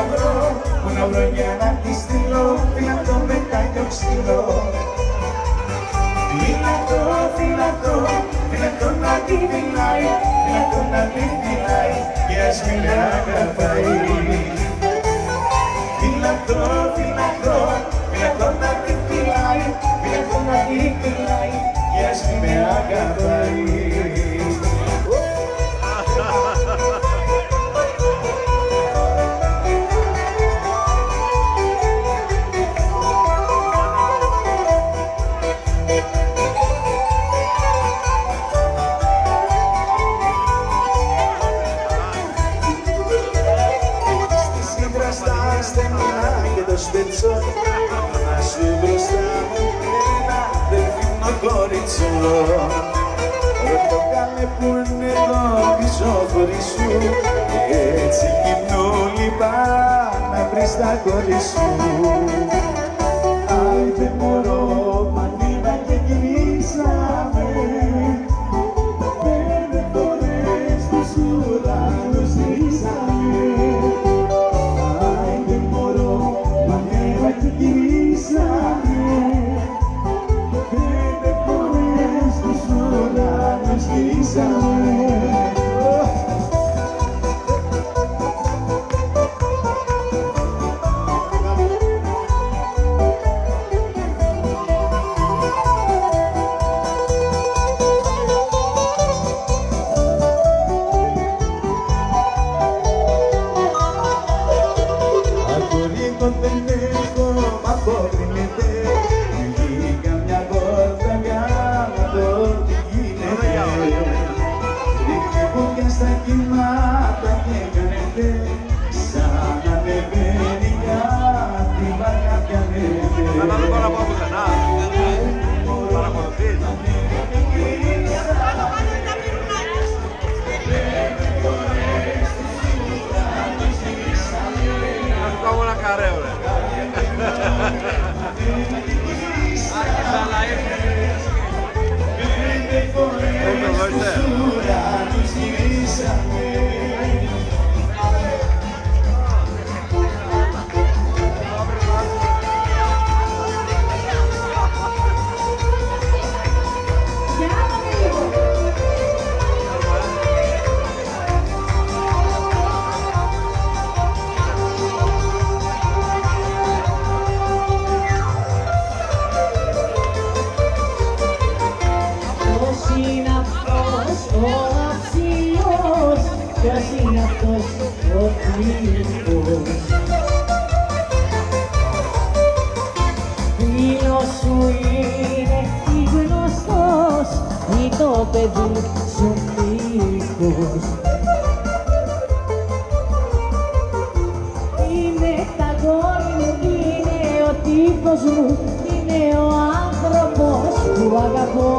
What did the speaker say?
βρω, πού να βρω για να τη στείλω, φυλακτό με κάποιο ξύλο. Φυλακτό, φυλακτό, φυλακτό να τη φυλάει, φυλακτό να τη φυλάει και ας μην με αγαπάει. Φυλακτό, φυλακτό, φυλακτό να τη φυλάει, φυλακτό να τη φυλάει και ας μην με αγαπάει. Το σπίτσο να σου μπροστά μου ένα δελφίνο κορίτσο. Ρωτώ καλέ που είναι εδώ πίσω χωρίς σου και έτσι γυμνού λιπά να βρεις τα κορί σου. Άιντε μωρό μανίνα και γυρίσαμε, 5 φορές τους ουρανούς γυρίσαμε. Δεν έχω μ' αποκρίνεται, βγήκα μια βόλτα για να δω τι γίνεται. Ρίχνει φωτιά στα κύματα και κάνετε σαν να ανεβαίνει κάτι βαριά πιανέται. Αλλά δεν μπορώ να πάω πουθενά. Παρακολουθείς. Como una carrera. Ποιος είναι αυτός ο τύπος? Φίλος σου είναι ή γνωστός ή το παιδί σου μήπως? Είναι τα κόρη μου, είναι ο τύπος μου, είναι ο άνθρωπος που αγαπώ.